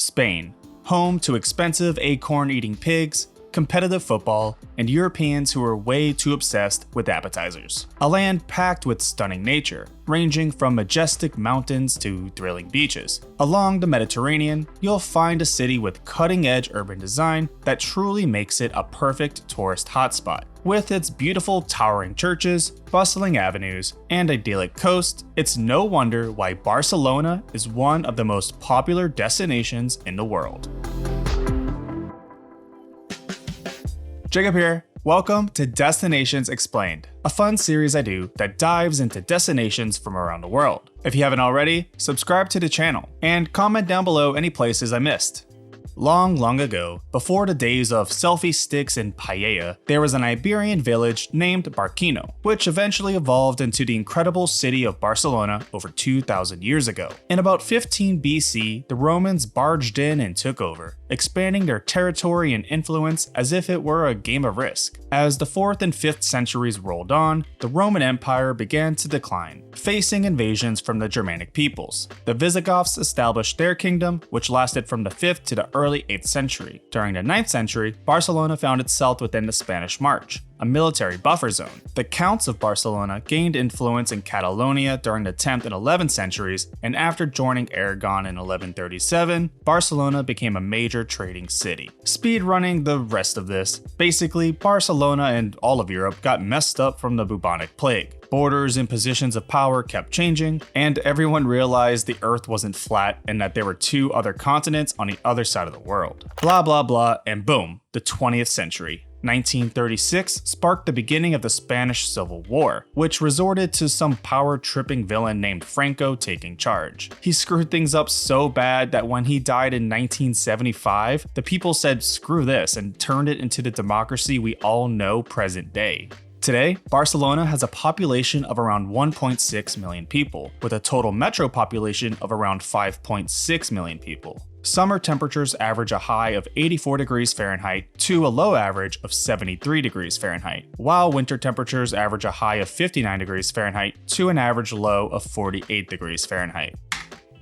Spain, home to expensive acorn-eating pigs, competitive football, and Europeans who are way too obsessed with appetizers. A land packed with stunning nature, ranging from majestic mountains to thrilling beaches. Along the Mediterranean, you'll find a city with cutting-edge urban design that truly makes it a perfect tourist hotspot. With its beautiful towering churches, bustling avenues, and idyllic coast, it's no wonder why Barcelona is one of the most popular destinations in the world. Jacob here. Welcome to Destinations Explained, a fun series I do that dives into destinations from around the world. If you haven't already, subscribe to the channel and comment down below any places I missed. Long ago, before the days of selfie sticks and paella, there was an Iberian village named Barquino, which eventually evolved into the incredible city of Barcelona over 2,000 years ago. In about 15 BC, the Romans barged in and took over, expanding their territory and influence as if it were a game of Risk. As the 4th and 5th centuries rolled on, the Roman Empire began to decline, facing invasions from the Germanic peoples. The Visigoths established their kingdom, which lasted from the 5th to the early 8th century. During the 9th century, Barcelona found itself within the Spanish March, a military buffer zone. The Counts of Barcelona gained influence in Catalonia during the 10th and 11th centuries, and after joining Aragon in 1137, Barcelona became a major trading city. Speedrunning the rest of this, basically Barcelona and all of Europe got messed up from the bubonic plague. Borders and positions of power kept changing, and everyone realized the Earth wasn't flat and that there were two other continents on the other side of the world. Blah blah blah, and boom, the 20th century. 1936 sparked the beginning of the Spanish Civil War, which resorted to some power-tripping villain named Franco taking charge. He screwed things up so bad that when he died in 1975, the people said screw this and turned it into the democracy we all know present day. Today, Barcelona has a population of around 1.6 million people, with a total metro population of around 5.6 million people. Summer temperatures average a high of 84 degrees Fahrenheit to a low average of 73 degrees Fahrenheit, while winter temperatures average a high of 59 degrees Fahrenheit to an average low of 48 degrees Fahrenheit.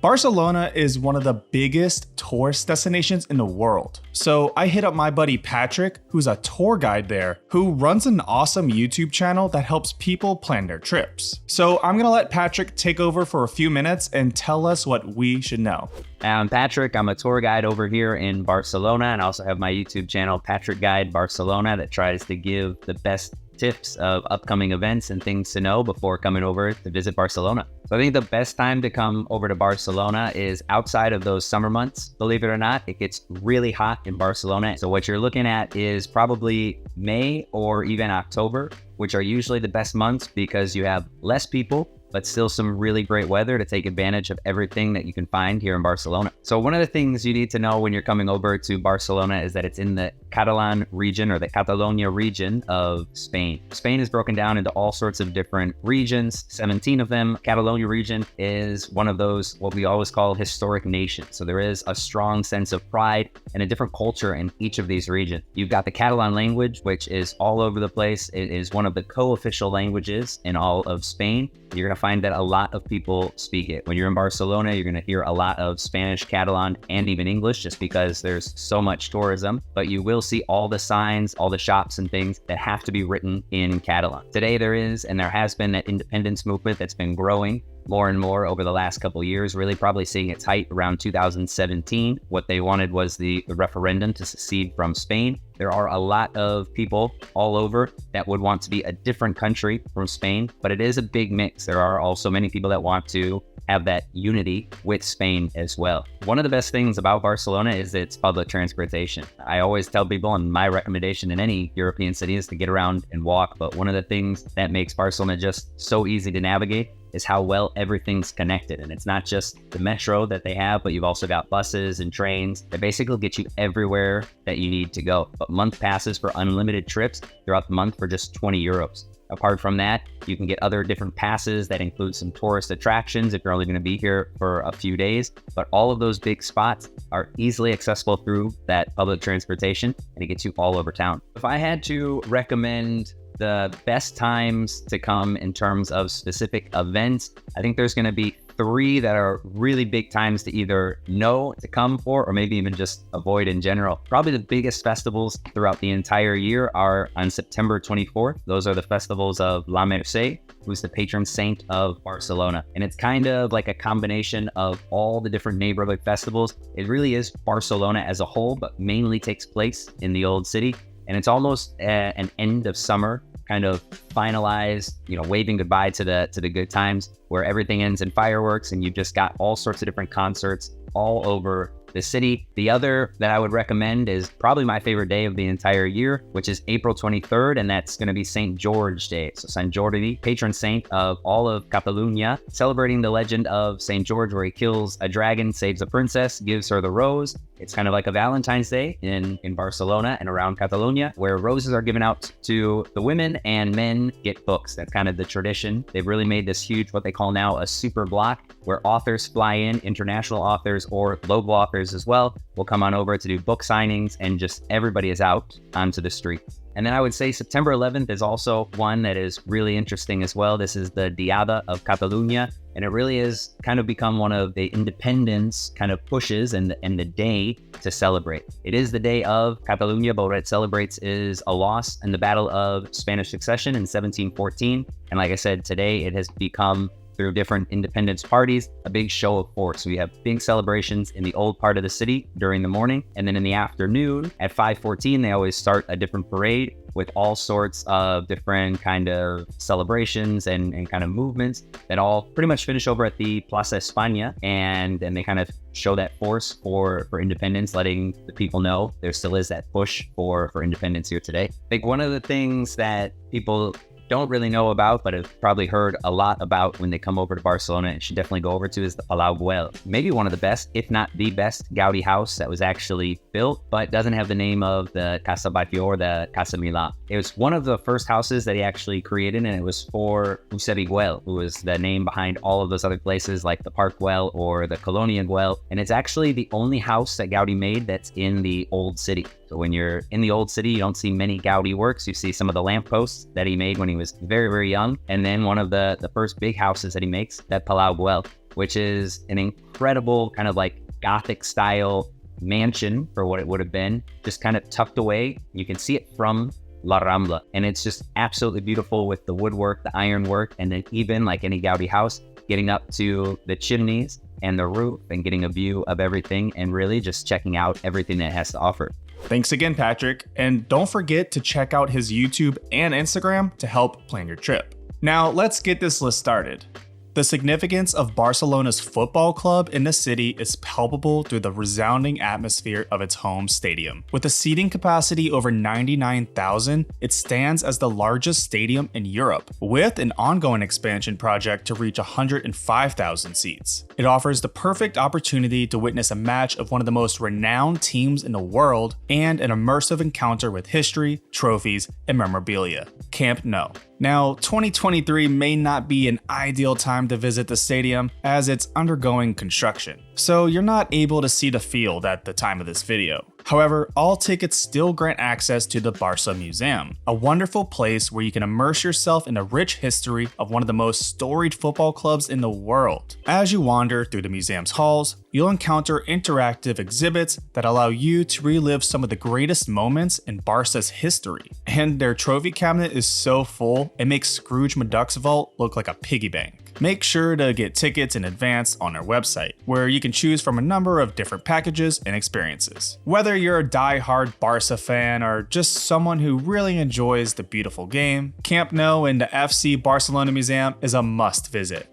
Barcelona is one of the biggest tourist destinations in the world. So I hit up my buddy Patrick, who's a tour guide there, who runs an awesome YouTube channel that helps people plan their trips. So I'm gonna let Patrick take over for a few minutes and tell us what we should know. I'm Patrick. I'm a tour guide over here in Barcelona, and I also have my YouTube channel, Patrick Guide Barcelona, that tries to give the best tips of upcoming events and things to know before coming over to visit Barcelona. So I think the best time to come over to Barcelona is outside of those summer months. Believe it or not, it gets really hot in Barcelona. So what you're looking at is probably May or even October, which are usually the best months because you have less people, but still some really great weather to take advantage of everything that you can find here in Barcelona. So one of the things you need to know when you're coming over to Barcelona is that it's in the Catalan region or the Catalonia region of Spain. Spain is broken down into all sorts of different regions, 17 of them. Catalonia region is one of those, what we always call historic nations. So there is a strong sense of pride and a different culture in each of these regions. You've got the Catalan language, which is all over the place. It is one of the co-official languages in all of Spain. You're gonna find that a lot of people speak it. When you're in Barcelona, you're gonna hear a lot of Spanish, Catalan, and even English just because there's so much tourism, but you will see all the signs, all the shops and things that have to be written in Catalan. Today there is, and there has been, that independence movement that's been growing more and more over the last couple of years, really probably seeing its height around 2017. What they wanted was the referendum to secede from Spain. There are a lot of people all over that would want to be a different country from Spain, but it is a big mix. There are also many people that want to have that unity with Spain as well. One of the best things about Barcelona is its public transportation. I always tell people, and my recommendation in any European city is to get around and walk, but one of the things that makes Barcelona just so easy to navigate is how well everything's connected. And it's not just the metro that they have, but you've also got buses and trains that basically get you everywhere that you need to go. But month passes for unlimited trips throughout the month for just 20 euros. Apart from that, you can get other different passes that include some tourist attractions if you're only going to be here for a few days. But all of those big spots are easily accessible through that public transportation, and it gets you all over town. If I had to recommend the best times to come in terms of specific events, I think there's going to be three that are really big times to either know to come for or maybe even just avoid in general. Probably the biggest festivals throughout the entire year are on September 24th. Those are the festivals of La Mercè, who's the patron saint of Barcelona. And it's kind of like a combination of all the different neighborhood festivals. It really is Barcelona as a whole, but mainly takes place in the old city. And it's almost an end of summer kind of finalized, waving goodbye to the good times, where everything ends in fireworks and you've just got all sorts of different concerts all over the city. The other that I would recommend is probably my favorite day of the entire year, which is April 23rd, and that's going to be St. George Day. So St. Jordi, patron saint of all of Catalonia, celebrating the legend of St. George, where he kills a dragon, saves a princess, gives her the rose. It's kind of like a Valentine's Day in Barcelona and around Catalonia, where roses are given out to the women and men get books. That's kind of the tradition. They've really made this huge, what they call now a super block, where authors fly in, international authors or local authors as well, will come on over to do book signings, and just everybody is out onto the street. And then I would say September 11th is also one that is really interesting as well. This is the Diada of Catalunya, and it really is kind of become one of the independence kind of pushes and the day to celebrate. It is the day of Catalunya, but what it celebrates is a loss in the Battle of Spanish Succession in 1714. And like I said, today it has become, through different independence parties, a big show of force. We have big celebrations in the old part of the city during the morning, and then in the afternoon at 5:14 they always start a different parade with all sorts of different kind of celebrations and kind of movements that all pretty much finish over at the Plaza España, and then they kind of show that force for independence, letting the people know there still is that push for independence here today. I think one of the things that people don't really know about, but have probably heard a lot about when they come over to Barcelona and should definitely go over to, is the Palau Güell. Maybe one of the best, if not the best, Gaudi house that was actually built, but doesn't have the name of the Casa Batlló or the Casa Milà. It was one of the first houses that he actually created, and it was for Josep Güell, who was the name behind all of those other places like the Parc Güell or the Colònia Güell. And it's actually the only house that Gaudi made that's in the old city. So when you're in the old city, you don't see many Gaudi works. You see some of the lampposts that he made when he was very, very young. And then one of the first big houses that he makes, that Palau Güell, which is an incredible kind of like Gothic style mansion for what it would have been, just kind of tucked away. You can see it from La Rambla. And it's just absolutely beautiful with the woodwork, the ironwork, and then even like any Gaudi house, getting up to the chimneys and the roof and getting a view of everything and really just checking out everything that it has to offer. Thanks again, Patrick, and don't forget to check out his YouTube and Instagram to help plan your trip. Now, let's get this list started. The significance of Barcelona's football club in the city is palpable through the resounding atmosphere of its home stadium. With a seating capacity over 99,000, it stands as the largest stadium in Europe, with an ongoing expansion project to reach 105,000 seats. It offers the perfect opportunity to witness a match of one of the most renowned teams in the world and an immersive encounter with history, trophies, and memorabilia. Camp Nou. Now, 2023 may not be an ideal time to visit the stadium as it's undergoing construction, so you're not able to see the field at the time of this video. However, all tickets still grant access to the Barça Museum, a wonderful place where you can immerse yourself in the rich history of one of the most storied football clubs in the world. As you wander through the museum's halls, you'll encounter interactive exhibits that allow you to relive some of the greatest moments in Barca's history. And their trophy cabinet is so full, it makes Scrooge McDuck's vault look like a piggy bank. Make sure to get tickets in advance on their website, where you can choose from a number of different packages and experiences. Whether you're a die-hard Barca fan or just someone who really enjoys the beautiful game, Camp Nou and the FC Barcelona Museum is a must visit.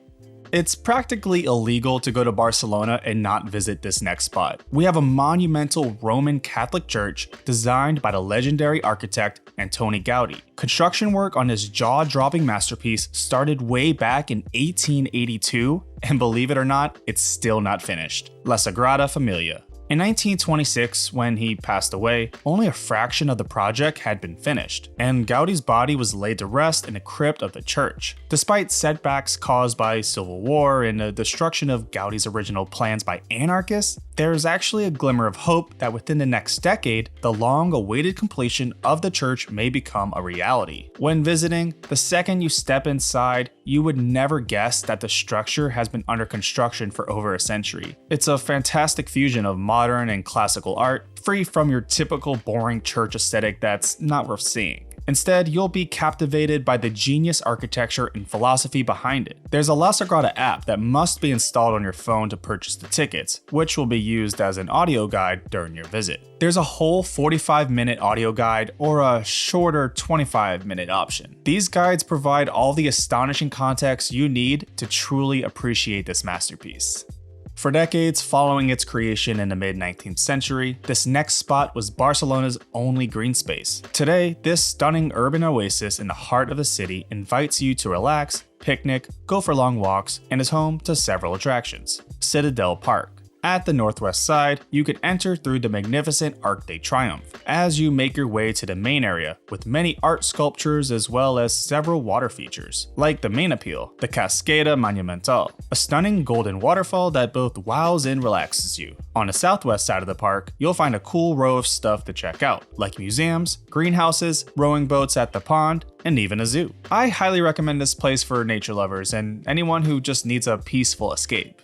It's practically illegal to go to Barcelona and not visit this next spot. We have a monumental Roman Catholic church designed by the legendary architect Antoni Gaudi. Construction work on this jaw-dropping masterpiece started way back in 1882, and believe it or not, it's still not finished. La Sagrada Familia. In 1926, when he passed away, only a fraction of the project had been finished, and Gaudi's body was laid to rest in the crypt of the church. Despite setbacks caused by civil war and the destruction of Gaudi's original plans by anarchists, there's actually a glimmer of hope that within the next decade, the long-awaited completion of the church may become a reality. When visiting, the second you step inside, you would never guess that the structure has been under construction for over a century. It's a fantastic fusion of modern and classical art, free from your typical boring church aesthetic that's not worth seeing. Instead, you'll be captivated by the genius architecture and philosophy behind it. There's a La Sagrada app that must be installed on your phone to purchase the tickets, which will be used as an audio guide during your visit. There's a whole 45-minute audio guide or a shorter 25-minute option. These guides provide all the astonishing context you need to truly appreciate this masterpiece. For decades following its creation in the mid-19th century, this next spot was Barcelona's only green space. Today, this stunning urban oasis in the heart of the city invites you to relax, picnic, go for long walks, and is home to several attractions. Citadel Park. At the northwest side, you can enter through the magnificent Arc de Triomphe as you make your way to the main area with many art sculptures as well as several water features, like the main appeal, the Cascada Monumental, a stunning golden waterfall that both wows and relaxes you. On the southwest side of the park, you'll find a cool row of stuff to check out, like museums, greenhouses, rowing boats at the pond, and even a zoo. I highly recommend this place for nature lovers and anyone who just needs a peaceful escape.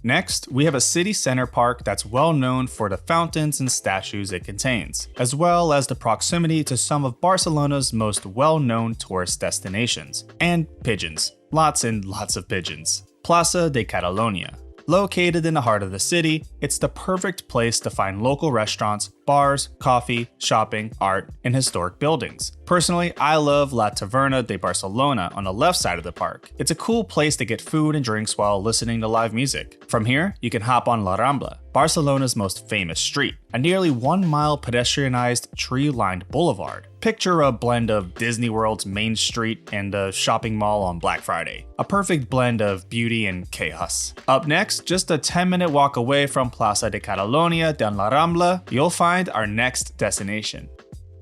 Next, we have a city center park that's well known for the fountains and statues it contains, as well as the proximity to some of Barcelona's most well-known tourist destinations, and pigeons. Lots and lots of pigeons. Plaça de Catalonia. Located in the heart of the city, it's the perfect place to find local restaurants, bars, coffee, shopping, art, and historic buildings. Personally, I love La Taverna de Barcelona on the left side of the park. It's a cool place to get food and drinks while listening to live music. From here, you can hop on La Rambla, Barcelona's most famous street, a nearly 1-mile pedestrianized, tree-lined boulevard. Picture a blend of Disney World's Main Street and a shopping mall on Black Friday. A perfect blend of beauty and chaos. Up next, just a 10-minute walk away from Plaça de Catalonia down La Rambla, you'll find our next destination.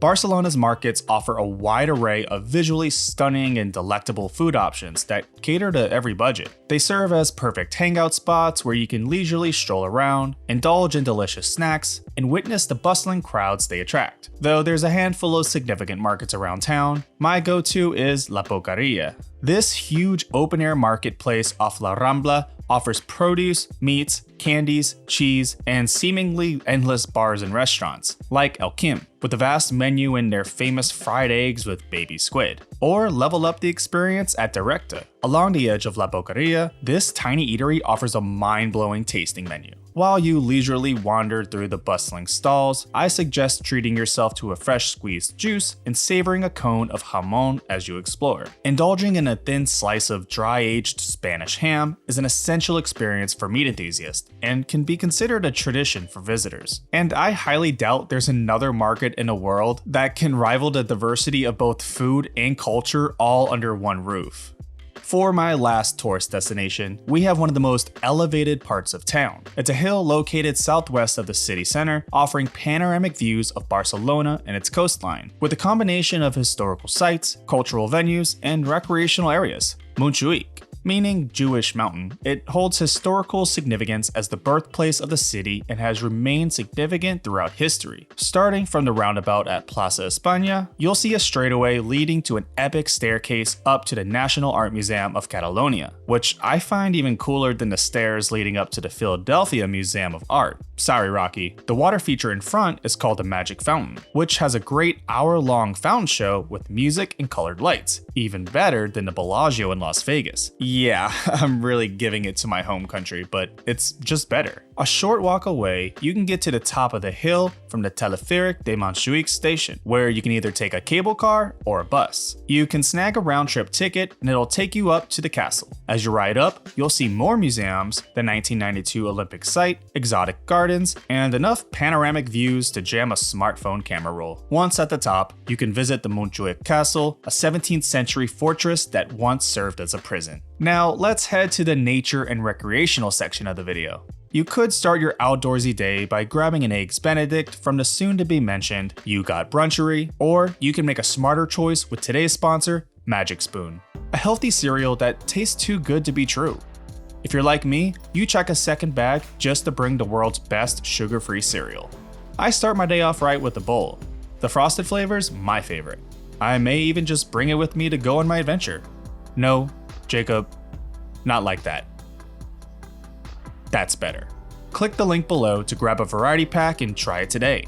Barcelona's markets offer a wide array of visually stunning and delectable food options that cater to every budget. They serve as perfect hangout spots where you can leisurely stroll around, indulge in delicious snacks, and witness the bustling crowds they attract. Though there's a handful of significant markets around town, my go-to is La Boqueria. This huge open-air marketplace off La Rambla offers produce, meats, candies, cheese, and seemingly endless bars and restaurants, like El Kim, with a vast menu and their famous fried eggs with baby squid. Or level up the experience at Directa. Along the edge of La Boqueria, this tiny eatery offers a mind-blowing tasting menu. While you leisurely wander through the bustling stalls, I suggest treating yourself to a fresh squeezed juice and savoring a cone of jamon as you explore. Indulging in a thin slice of dry-aged Spanish ham is an essential experience for meat enthusiasts and can be considered a tradition for visitors. And I highly doubt there's another market in the world that can rival the diversity of both food and culture all under one roof. For my last tourist destination, we have one of the most elevated parts of town. It's a hill located southwest of the city center, offering panoramic views of Barcelona and its coastline, with a combination of historical sites, cultural venues, and recreational areas. Montjuïc, meaning Jewish mountain, it holds historical significance as the birthplace of the city and has remained significant throughout history. Starting from the roundabout at Plaça España, you'll see a straightaway leading to an epic staircase up to the National Art Museum of Catalonia, which I find even cooler than the stairs leading up to the Philadelphia Museum of Art. Sorry, Rocky. The water feature in front is called the Magic Fountain, which has a great hour-long fountain show with music and colored lights, even better than the Bellagio in Las Vegas. Yeah, I'm really giving it to my home country, but it's just better. A short walk away, you can get to the top of the hill from the Teleféric de Montjuïc station, where you can either take a cable car or a bus. You can snag a round-trip ticket and it'll take you up to the castle. As you ride up, you'll see more museums, the 1992 Olympic site, exotic gardens, and enough panoramic views to jam a smartphone camera roll. Once at the top, you can visit the Montjuïc Castle, a 17th century fortress that once served as a prison. Now, let's head to the nature and recreational section of the video. You could start your outdoorsy day by grabbing an Eggs Benedict from the soon-to-be-mentioned Ugot Bruncherie, or you can make a smarter choice with today's sponsor, Magic Spoon, a healthy cereal that tastes too good to be true. If you're like me, you check a second bag just to bring the world's best sugar-free cereal. I start my day off right with a bowl. The frosted flavor's my favorite. I may even just bring it with me to go on my adventure. No, Jacob, not like that. That's better. Click the link below to grab a variety pack and try it today.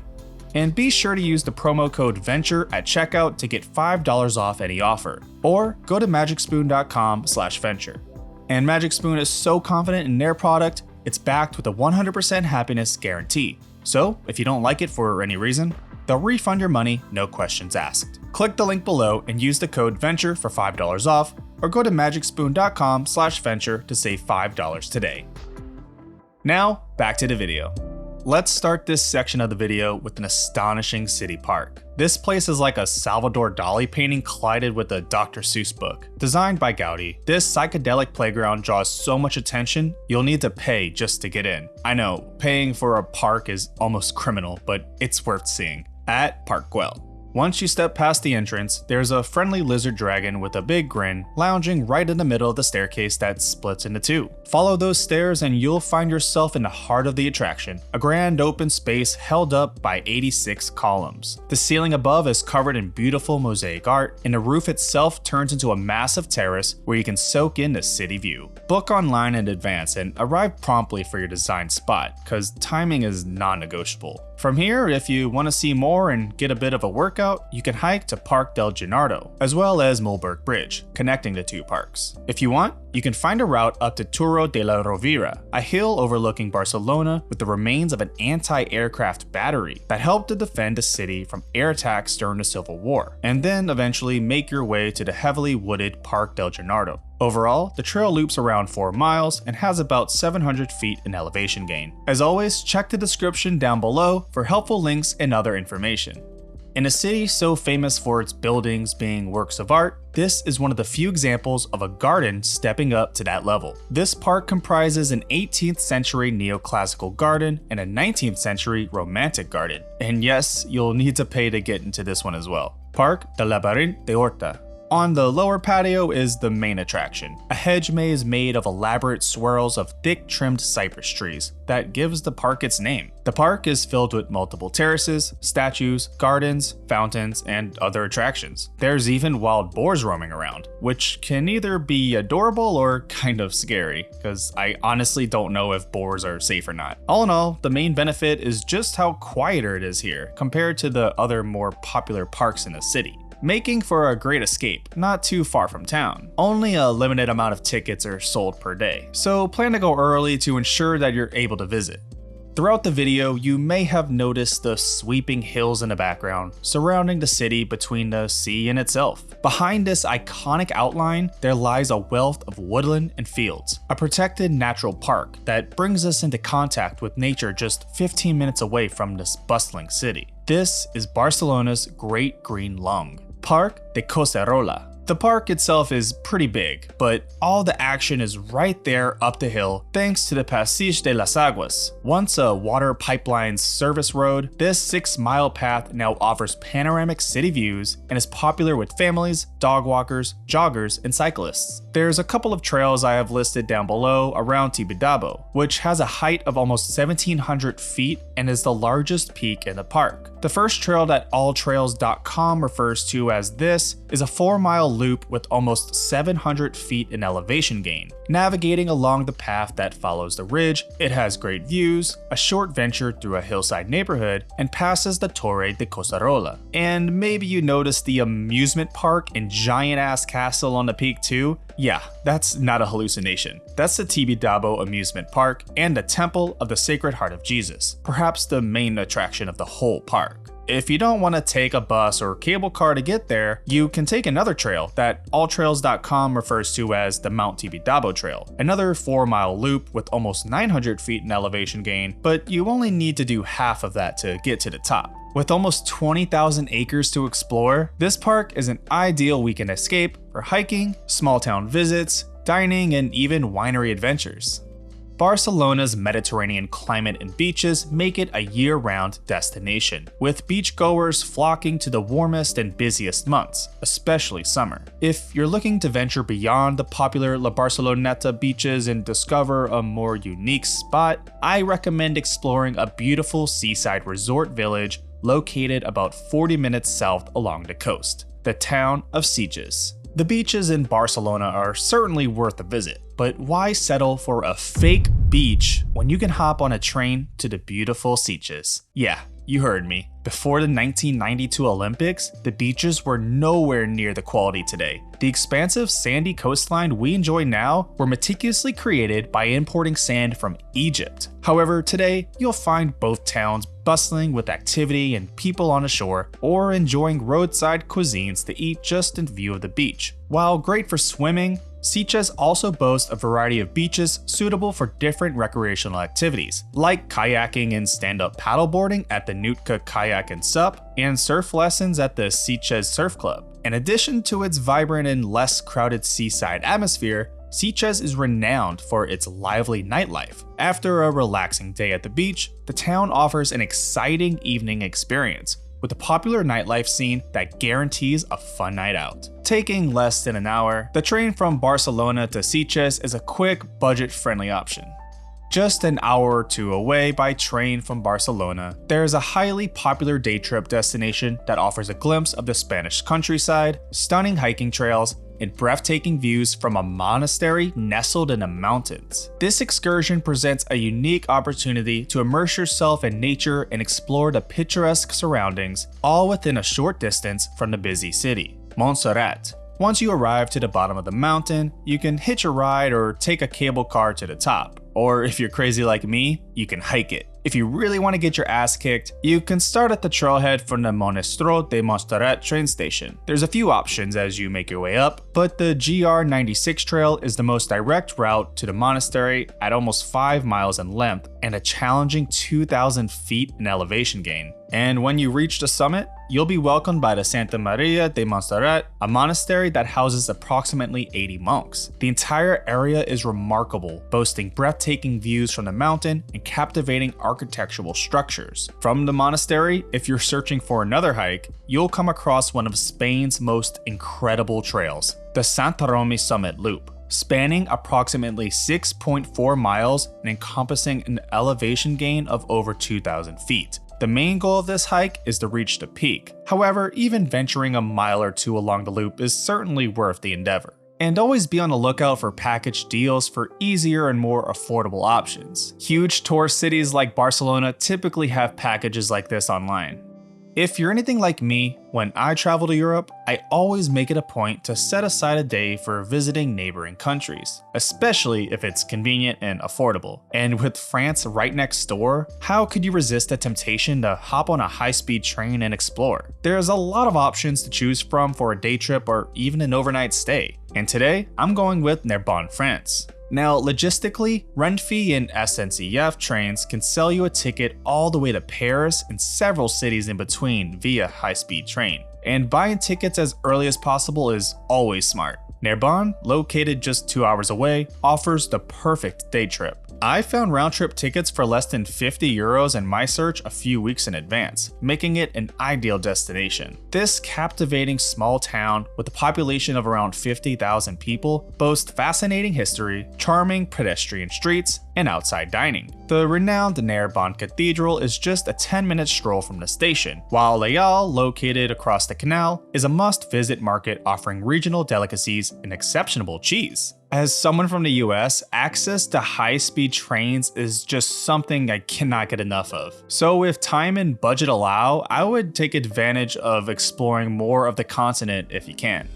And be sure to use the promo code VENTURE at checkout to get $5 off any offer. Or go to magicspoon.com/venture. And Magic Spoon is so confident in their product, it's backed with a 100% happiness guarantee. So if you don't like it for any reason, they'll refund your money, no questions asked. Click the link below and use the code VENTURE for $5 off, or go to magicspoon.com/venture to save $5 today. Now, back to the video. Let's start this section of the video with an astonishing city park. This place is like a Salvador Dali painting collided with a Dr. Seuss book. Designed by Gaudi, this psychedelic playground draws so much attention, you'll need to pay just to get in. I know, paying for a park is almost criminal, but it's worth seeing. At Parc Güell. Once you step past the entrance, there's a friendly lizard dragon with a big grin lounging right in the middle of the staircase that splits into two. Follow those stairs and you'll find yourself in the heart of the attraction, a grand open space held up by 86 columns. The ceiling above is covered in beautiful mosaic art, and the roof itself turns into a massive terrace where you can soak in the city view. Book online in advance and arrive promptly for your designed spot, cause timing is non-negotiable. From here, if you want to see more and get a bit of a workout, you can hike to Parc del Laberint, as well as Mollberg Bridge, connecting the two parks. If you want, you can find a route up to Turó de la Rovira, a hill overlooking Barcelona with the remains of an anti-aircraft battery that helped to defend the city from air attacks during the Civil War, and then eventually make your way to the heavily wooded Parc del Laberint. Overall, the trail loops around 4 miles and has about 700 feet in elevation gain. As always, check the description down below for helpful links and other information. In a city so famous for its buildings being works of art, this is one of the few examples of a garden stepping up to that level. This park comprises an 18th century neoclassical garden and a 19th century romantic garden. And yes, you'll need to pay to get into this one as well. Parc del Laberint de Horta. On the lower patio is the main attraction, a hedge maze made of elaborate swirls of thick trimmed cypress trees that gives the park its name. The park is filled with multiple terraces, statues, gardens, fountains, and other attractions. There's even wild boars roaming around, which can either be adorable or kind of scary, because I honestly don't know if boars are safe or not. All in all, the main benefit is just how quieter it is here compared to the other more popular parks in the city, making for a great escape, not too far from town. Only a limited amount of tickets are sold per day, so plan to go early to ensure that you're able to visit. Throughout the video, you may have noticed the sweeping hills in the background, surrounding the city between the sea and itself. Behind this iconic outline, there lies a wealth of woodland and fields, a protected natural park that brings us into contact with nature just 15 minutes away from this bustling city. This is Barcelona's Great Green Lung, Parc de Collserola. The park itself is pretty big, but all the action is right there up the hill thanks to the Passage de las Aguas. Once a water pipeline service road, this 6-mile path now offers panoramic city views and is popular with families, dog walkers, joggers, and cyclists. There's a couple of trails I have listed down below around Tibidabo, which has a height of almost 1,700 feet and is the largest peak in the park. The first trail that alltrails.com refers to as this is a 4-mile loop with almost 700 feet in elevation gain. Navigating along the path that follows the ridge, it has great views, a short venture through a hillside neighborhood, and passes the Torre de Collserola. And maybe you noticed the amusement park and giant-ass castle on the peak too? Yeah, that's not a hallucination. That's the Tibidabo Amusement Park and the Temple of the Sacred Heart of Jesus, perhaps the main attraction of the whole park. If you don't want to take a bus or cable car to get there, you can take another trail that alltrails.com refers to as the Mount Tibidabo Trail, another 4-mile loop with almost 900 feet in elevation gain, but you only need to do half of that to get to the top. With almost 20,000 acres to explore, this park is an ideal weekend escape for hiking, small town visits, dining, and even winery adventures. Barcelona's Mediterranean climate and beaches make it a year-round destination, with beachgoers flocking to the warmest and busiest months, especially summer. If you're looking to venture beyond the popular La Barceloneta beaches and discover a more unique spot, I recommend exploring a beautiful seaside resort village located about 40 minutes south along the coast, the town of Sitges. The beaches in Barcelona are certainly worth a visit, but why settle for a fake beach when you can hop on a train to the beautiful Sitges? Yeah, you heard me. Before the 1992 Olympics, the beaches were nowhere near the quality today. The expansive sandy coastline we enjoy now were meticulously created by importing sand from Egypt. However, today, you'll find both towns bustling with activity and people on the shore, or enjoying roadside cuisines to eat just in view of the beach. While great for swimming, Sitges also boasts a variety of beaches suitable for different recreational activities, like kayaking and stand-up paddleboarding at the Nootka Kayak and Sup, and surf lessons at the Sitges Surf Club. In addition to its vibrant and less crowded seaside atmosphere, Sitges is renowned for its lively nightlife. After a relaxing day at the beach, the town offers an exciting evening experience, with a popular nightlife scene that guarantees a fun night out. Taking less than an hour, the train from Barcelona to Sitges is a quick, budget-friendly option. Just an hour or two away by train from Barcelona, there is a highly popular day trip destination that offers a glimpse of the Spanish countryside, stunning hiking trails, and breathtaking views from a monastery nestled in the mountains. This excursion presents a unique opportunity to immerse yourself in nature and explore the picturesque surroundings, all within a short distance from the busy city, Montserrat. Once you arrive to the bottom of the mountain, you can hitch a ride or take a cable car to the top. Or if you're crazy like me, you can hike it. If you really want to get your ass kicked, you can start at the trailhead from the Monestro de Montserrat train station. There's a few options as you make your way up, but the GR96 trail is the most direct route to the monastery at almost 5 miles in length and a challenging 2,000 feet in elevation gain. And when you reach the summit, you'll be welcomed by the Santa Maria de Montserrat, a monastery that houses approximately 80 monks. The entire area is remarkable, boasting breathtaking views from the mountain and captivating architectural structures. From the monastery, if you're searching for another hike, you'll come across one of Spain's most incredible trails, the Santarome Summit Loop. Spanning approximately 6.4 miles and encompassing an elevation gain of over 2,000 feet. The main goal of this hike is to reach the peak. However, even venturing a mile or two along the loop is certainly worth the endeavor. And always be on the lookout for package deals for easier and more affordable options. Huge tourist cities like Barcelona typically have packages like this online. If you're anything like me, when I travel to Europe, I always make it a point to set aside a day for visiting neighboring countries, especially if it's convenient and affordable. And with France right next door, how could you resist the temptation to hop on a high-speed train and explore? There's a lot of options to choose from for a day trip or even an overnight stay. And today, I'm going with Narbonne, France. Now, logistically, Renfe and SNCF trains can sell you a ticket all the way to Paris and several cities in between via high-speed train. And buying tickets as early as possible is always smart. Narbonne, located just 2 hours away, offers the perfect day trip. I found round-trip tickets for less than 50 euros in my search a few weeks in advance, making it an ideal destination. This captivating small town, with a population of around 50,000 people, boasts fascinating history, charming pedestrian streets, and outside dining. The renowned Narbonne Cathedral is just a 10-minute stroll from the station, while Les Halles, located across the canal, is a must-visit market offering regional delicacies and exceptional cheese. As someone from the US, access to high-speed trains is just something I cannot get enough of. So if time and budget allow, I would take advantage of exploring more of the continent if you can.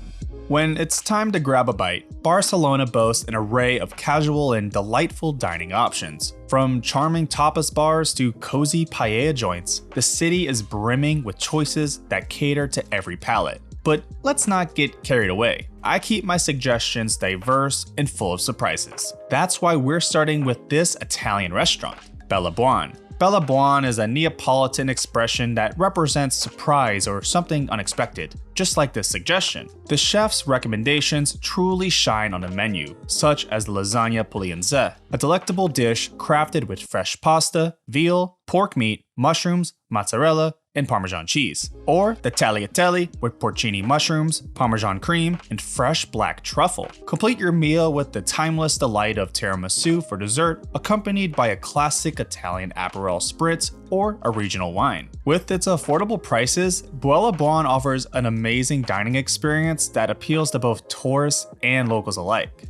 When it's time to grab a bite, Barcelona boasts an array of casual and delightful dining options. From charming tapas bars to cozy paella joints, the city is brimming with choices that cater to every palate. But let's not get carried away. I keep my suggestions diverse and full of surprises. That's why we're starting with this Italian restaurant, BelleBuòn. BelleBuòn is a Neapolitan expression that represents surprise or something unexpected, just like this suggestion. The chef's recommendations truly shine on the menu, such as the lasagna pugliese, a delectable dish crafted with fresh pasta, veal, pork meat, mushrooms, mozzarella, and Parmesan cheese. Or the tagliatelle with porcini mushrooms, Parmesan cream, and fresh black truffle. Complete your meal with the timeless delight of tiramisu for dessert, accompanied by a classic Italian Aperol spritz or a regional wine. With its affordable prices, BelleBuòn offers an amazing dining experience that appeals to both tourists and locals alike.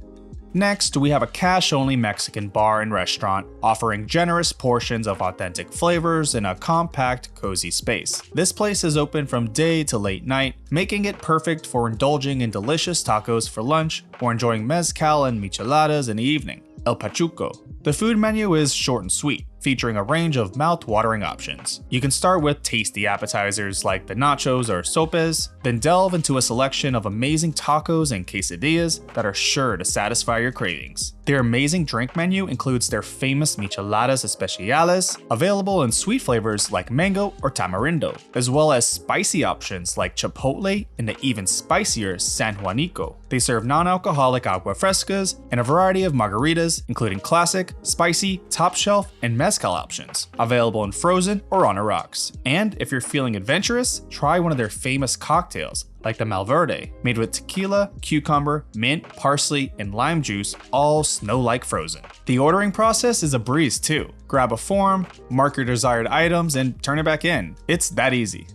Next, we have a cash-only Mexican bar and restaurant offering generous portions of authentic flavors in a compact, cozy space. This place is open from day to late night, making it perfect for indulging in delicious tacos for lunch or enjoying mezcal and micheladas in the evening. El Pachuco. The food menu is short and sweet, featuring a range of mouth-watering options. You can start with tasty appetizers like the nachos or sopes, then delve into a selection of amazing tacos and quesadillas that are sure to satisfy your cravings. Their amazing drink menu includes their famous micheladas especiales, available in sweet flavors like mango or tamarindo, as well as spicy options like chipotle and the even spicier San Juanico. They serve non-alcoholic agua frescas and a variety of margaritas, including classic, spicy, top shelf, and mezcal options, available in frozen or on the rocks. And if you're feeling adventurous, try one of their famous cocktails, like the Malverde, made with tequila, cucumber, mint, parsley, and lime juice, all snow-like frozen. The ordering process is a breeze too. Grab a form, mark your desired items, and turn it back in. It's that easy.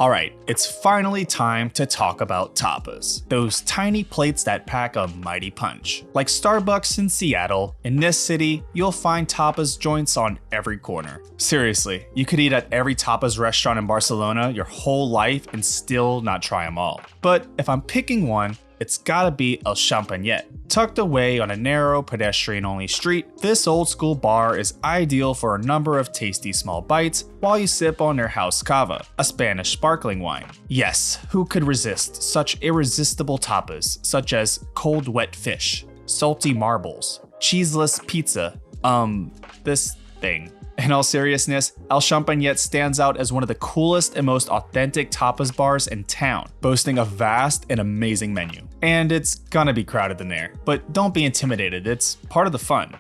Alright, it's finally time to talk about tapas. Those tiny plates that pack a mighty punch. Like Starbucks in Seattle, in this city, you'll find tapas joints on every corner. Seriously, you could eat at every tapas restaurant in Barcelona your whole life and still not try them all. But if I'm picking one, it's gotta be El Xampanyet. Tucked away on a narrow pedestrian-only street, this old-school bar is ideal for a number of tasty small bites while you sip on their house cava, a Spanish sparkling wine. Yes, who could resist such irresistible tapas such as cold wet fish, salty marbles, cheeseless pizza, this thing. In all seriousness, El Xampanyet stands out as one of the coolest and most authentic tapas bars in town, boasting a vast and amazing menu. And it's gonna be crowded in there, but don't be intimidated, it's part of the fun.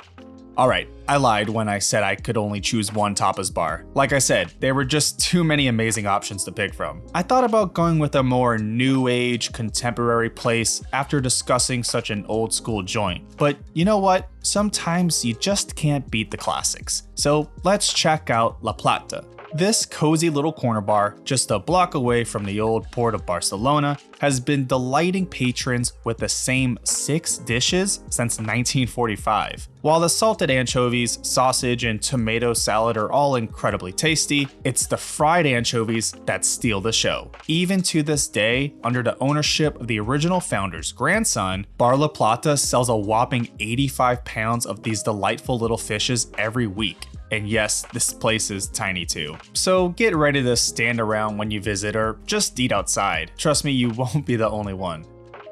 Alright, I lied when I said I could only choose one tapas bar. Like I said, there were just too many amazing options to pick from. I thought about going with a more new age, contemporary place after discussing such an old school joint. But you know what? Sometimes you just can't beat the classics. So let's check out La Plata. This cozy little corner bar, just a block away from the old port of Barcelona, has been delighting patrons with the same 6 dishes since 1945. While the salted anchovies, sausage, and tomato salad are all incredibly tasty, it's the fried anchovies that steal the show. Even to this day, under the ownership of the original founder's grandson, Bar La Plata sells a whopping 85 pounds of these delightful little fishes every week. And yes, this place is tiny too. So get ready to stand around when you visit or just eat outside. Trust me, you won't be the only one.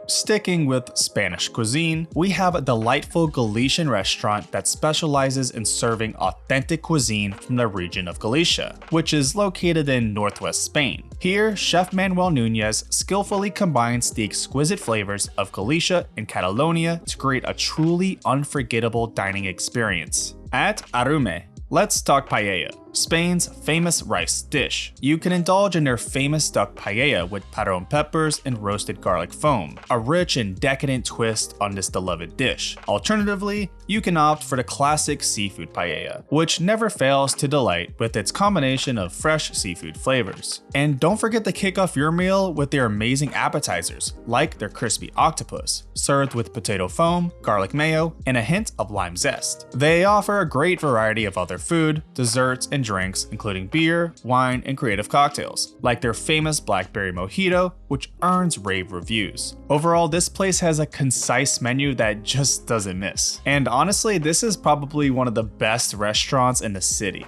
Sticking with Spanish cuisine, we have a delightful Galician restaurant that specializes in serving authentic cuisine from the region of Galicia, which is located in northwest Spain. Here, Chef Manuel Nunez skillfully combines the exquisite flavors of Galicia and Catalonia to create a truly unforgettable dining experience. At Arume, let's talk paella, Spain's famous rice dish. You can indulge in their famous duck paella with padron peppers and roasted garlic foam, a rich and decadent twist on this beloved dish. Alternatively, you can opt for the classic seafood paella, which never fails to delight with its combination of fresh seafood flavors. And don't forget to kick off your meal with their amazing appetizers, like their crispy octopus, served with potato foam, garlic mayo, and a hint of lime zest. They offer a great variety of other food, desserts, and drinks, including beer, wine, and creative cocktails, like their famous blackberry mojito, which earns rave reviews. Overall, this place has a concise menu that just doesn't miss. And honestly, this is probably one of the best restaurants in the city.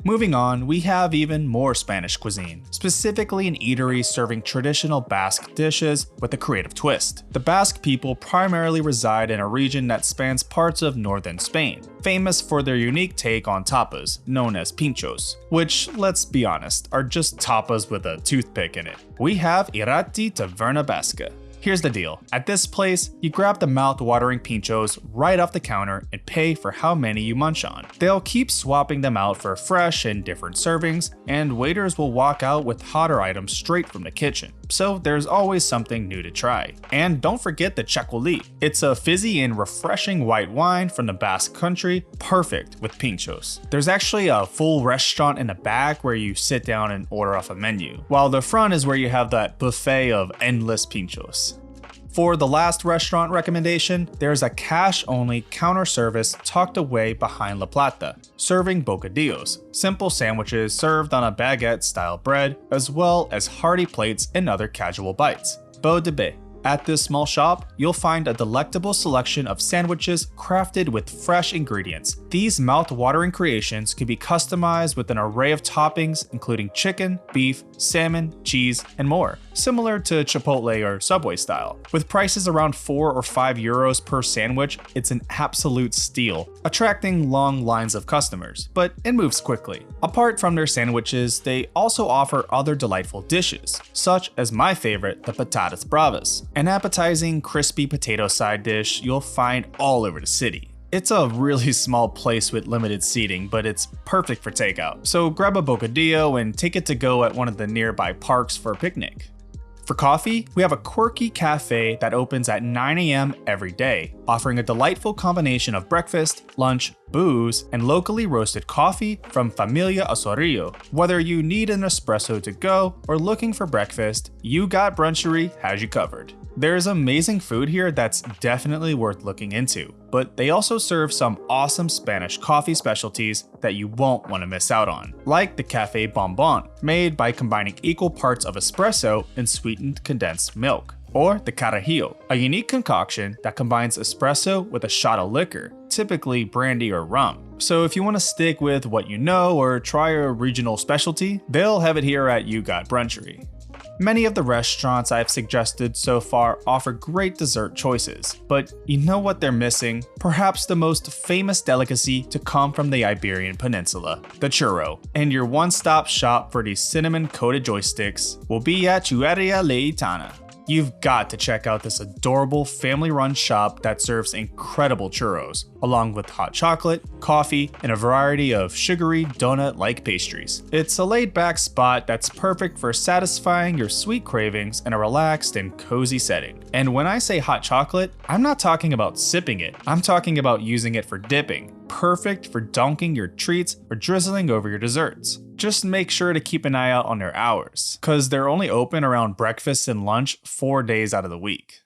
Moving on, we have even more Spanish cuisine, specifically an eatery serving traditional Basque dishes with a creative twist. The Basque people primarily reside in a region that spans parts of northern Spain, famous for their unique take on tapas, known as pinchos, which, let's be honest, are just tapas with a toothpick in it. We have Irati Taverna Basca. Here's the deal. At this place, you grab the mouth-watering pinchos right off the counter and pay for how many you munch on. They'll keep swapping them out for fresh and different servings, and waiters will walk out with hotter items straight from the kitchen. So there's always something new to try. And don't forget the chacolí. It's a fizzy and refreshing white wine from the Basque country, perfect with pinchos. There's actually a full restaurant in the back where you sit down and order off a menu, while the front is where you have that buffet of endless pinchos. For the last restaurant recommendation, there's a cash-only counter service tucked away behind La Plata, serving bocadillos, simple sandwiches served on a baguette-style bread, as well as hearty plates and other casual bites. BelleBuòn. At this small shop, you'll find a delectable selection of sandwiches crafted with fresh ingredients. These mouth-watering creations can be customized with an array of toppings including chicken, beef, salmon, cheese, and more, similar to Chipotle or Subway style. With prices around 4 or 5 euros per sandwich, it's an absolute steal, attracting long lines of customers, but it moves quickly. Apart from their sandwiches, they also offer other delightful dishes, such as my favorite, the patatas bravas, an appetizing, crispy potato side dish you'll find all over the city. It's a really small place with limited seating, but it's perfect for takeout. So grab a bocadillo and take it to go at one of the nearby parks for a picnic. For coffee, we have a quirky cafe that opens at 9 a.m. every day, offering a delightful combination of breakfast, lunch, booze, and locally roasted coffee from Familia Osorio. Whether you need an espresso to go or looking for breakfast, Ugot Bruncherie has you covered. There's amazing food here that's definitely worth looking into, but they also serve some awesome Spanish coffee specialties that you won't want to miss out on, like the Café Bonbon, made by combining equal parts of espresso and sweetened condensed milk, or the Carajillo, a unique concoction that combines espresso with a shot of liquor, typically brandy or rum. So if you want to stick with what you know or try a regional specialty, they'll have it here at Ugot Bruncherie. Many of the restaurants I've suggested so far offer great dessert choices, but you know what they're missing? Perhaps the most famous delicacy to come from the Iberian Peninsula, the churro. And your one-stop shop for these cinnamon-coated joysticks will be at Xurreria Laietana. You've got to check out this adorable family-run shop that serves incredible churros, along with hot chocolate, coffee, and a variety of sugary donut-like pastries. It's a laid-back spot that's perfect for satisfying your sweet cravings in a relaxed and cozy setting. And when I say hot chocolate, I'm not talking about sipping it, I'm talking about using it for dipping. Perfect for dunking your treats or drizzling over your desserts. Just make sure to keep an eye out on their hours, cause they're only open around breakfast and lunch 4 days out of the week.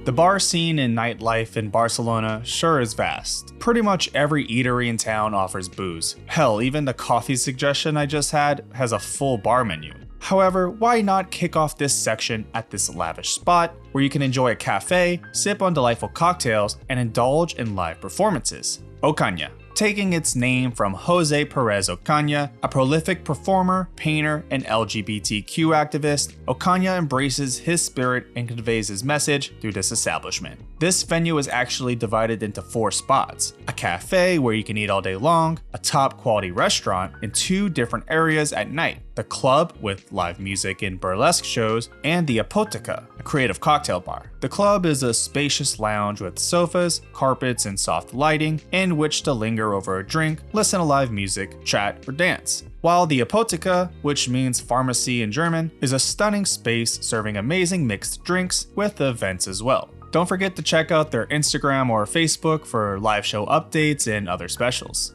The bar scene and nightlife in Barcelona sure is vast. Pretty much every eatery in town offers booze. Hell, even the coffee suggestion I just had has a full bar menu. However, why not kick off this section at this lavish spot where you can enjoy a cafe, sip on delightful cocktails, and indulge in live performances? Ocaña. Taking its name from Jose Perez Ocaña, a prolific performer, painter, and LGBTQ activist, Ocaña embraces his spirit and conveys his message through this establishment. This venue is actually divided into 4 spots: a cafe where you can eat all day long, a top quality restaurant, and 2 different areas at night: the club with live music and burlesque shows, and the Apoteca, a creative cocktail bar. The club is a spacious lounge with sofas, carpets, and soft lighting in which to linger over a drink, listen to live music, chat, or dance. While the Apoteca, which means pharmacy in German, is a stunning space serving amazing mixed drinks with events as well. Don't forget to check out their Instagram or Facebook for live show updates and other specials.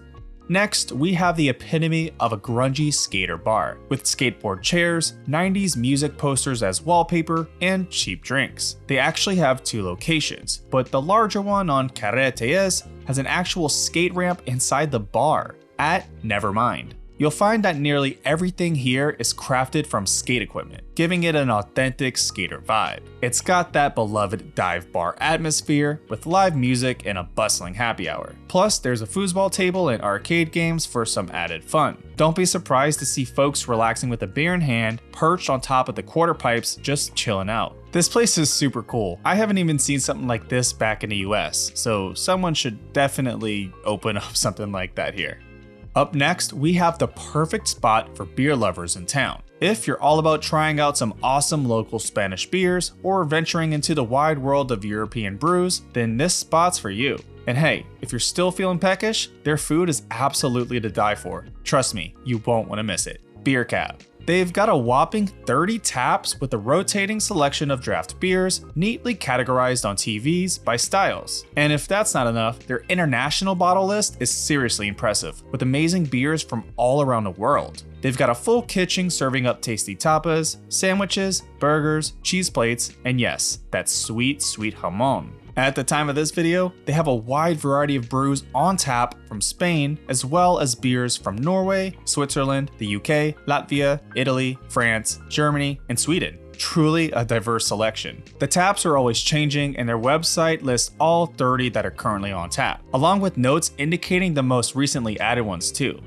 Next, we have the epitome of a grungy skater bar, with skateboard chairs, 90s music posters as wallpaper, and cheap drinks. They actually have 2 locations, but the larger one on Carreteres has an actual skate ramp inside the bar, at Nevermind. you'll find that nearly everything here is crafted from skate equipment, giving it an authentic skater vibe. It's got that beloved dive bar atmosphere with live music and a bustling happy hour. Plus, there's a foosball table and arcade games for some added fun. Don't be surprised to see folks relaxing with a beer in hand, perched on top of the quarter pipes, just chilling out. This place is super cool. I haven't even seen something like this back in the US, so someone should definitely open up something like that here. Up next, we have the perfect spot for beer lovers in town. If you're all about trying out some awesome local Spanish beers or venturing into the wide world of European brews, then this spot's for you. And hey, if you're still feeling peckish, their food is absolutely to die for. Trust me, you won't want to miss it. BierCaB. They've got a whopping 30 taps with a rotating selection of draft beers, neatly categorized on TVs by styles. And if that's not enough, their international bottle list is seriously impressive, with amazing beers from all around the world. They've got a full kitchen serving up tasty tapas, sandwiches, burgers, cheese plates, and yes, that sweet, sweet jamon. At the time of this video, they have a wide variety of brews on tap from Spain, as well as beers from Norway, Switzerland, the UK, Latvia, Italy, France, Germany, and Sweden. Truly a diverse selection. The taps are always changing, and their website lists all 30 that are currently on tap, along with notes indicating the most recently added ones too.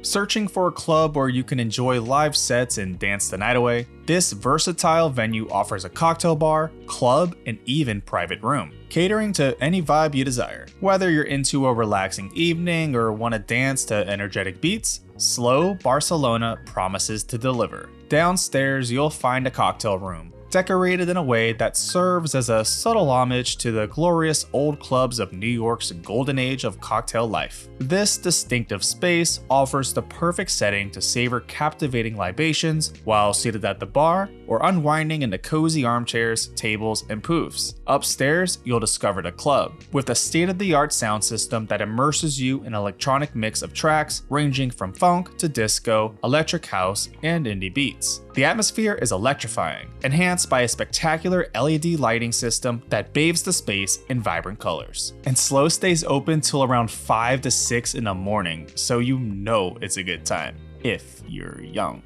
Searching for a club where you can enjoy live sets and dance the night away? This versatile venue offers a cocktail bar, club, and even private room, catering to any vibe you desire. Whether you're into a relaxing evening or want to dance to energetic beats, Slow Barcelona promises to deliver. Downstairs, you'll find a cocktail room, decorated in a way that serves as a subtle homage to the glorious old clubs of New York's golden age of cocktail life. This distinctive space offers the perfect setting to savor captivating libations while seated at the bar or unwinding in the cozy armchairs, tables, and poofs. Upstairs, you'll discover the club, with a state-of-the-art sound system that immerses you in an electronic mix of tracks ranging from funk to disco, electric house, and indie beats. The atmosphere is electrifying, enhanced by a spectacular LED lighting system that bathes the space in vibrant colors. And Slow stays open till around 5 to 6 in the morning, so you know it's a good time, if you're young.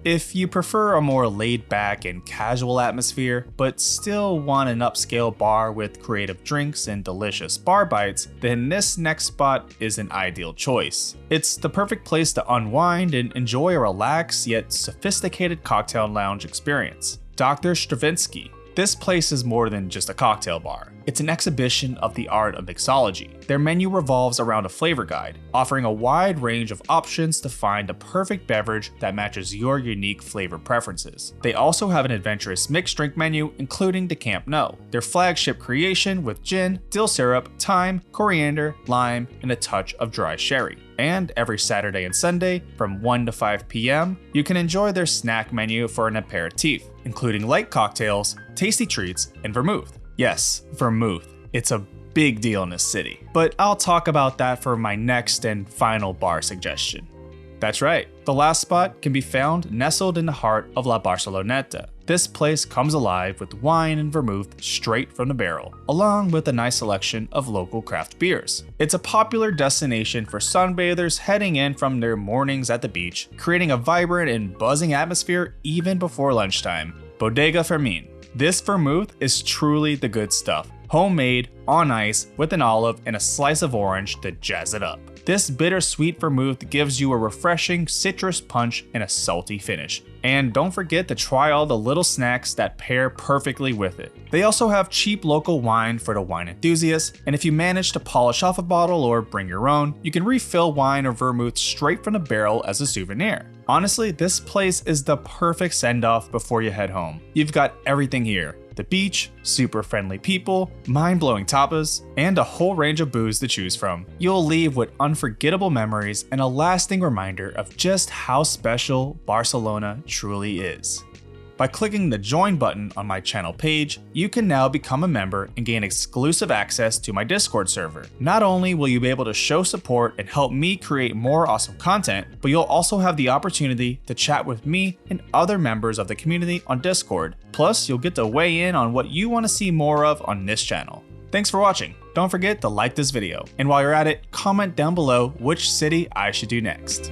If you prefer a more laid-back and casual atmosphere, but still want an upscale bar with creative drinks and delicious bar bites, then this next spot is an ideal choice. It's the perfect place to unwind and enjoy a relaxed yet sophisticated cocktail lounge experience. Dr. Stravinsky. This place is more than just a cocktail bar. It's an exhibition of the art of mixology. Their menu revolves around a flavor guide, offering a wide range of options to find the perfect beverage that matches your unique flavor preferences. They also have an adventurous mixed drink menu, including the Camp No, their flagship creation with gin, dill syrup, thyme, coriander, lime, and a touch of dry sherry. And every Saturday and Sunday, from 1 to 5 p.m., you can enjoy their snack menu for an aperitif, including light cocktails, tasty treats, and vermouth. Yes, vermouth. It's a big deal in this city. But I'll talk about that for my next and final bar suggestion. That's right, the last spot can be found nestled in the heart of La Barceloneta. This place comes alive with wine and vermouth straight from the barrel, along with a nice selection of local craft beers. It's a popular destination for sunbathers heading in from their mornings at the beach, creating a vibrant and buzzing atmosphere even before lunchtime. Bodega Fermín. This vermouth is truly the good stuff. Homemade, on ice, with an olive and a slice of orange to jazz it up. This bittersweet vermouth gives you a refreshing citrus punch and a salty finish. And don't forget to try all the little snacks that pair perfectly with it. They also have cheap local wine for the wine enthusiast, and if you manage to polish off a bottle or bring your own, you can refill wine or vermouth straight from the barrel as a souvenir. Honestly, this place is the perfect send-off before you head home. You've got everything here. The beach, super friendly people, mind-blowing tapas, and a whole range of booze to choose from. You'll leave with unforgettable memories and a lasting reminder of just how special Barcelona truly is. By clicking the join button on my channel page, you can now become a member and gain exclusive access to my Discord server. Not only will you be able to show support and help me create more awesome content, but you'll also have the opportunity to chat with me and other members of the community on Discord. Plus, you'll get to weigh in on what you want to see more of on this channel. Thanks for watching. Don't forget to like this video, and while you're at it, comment down below which city I should do next.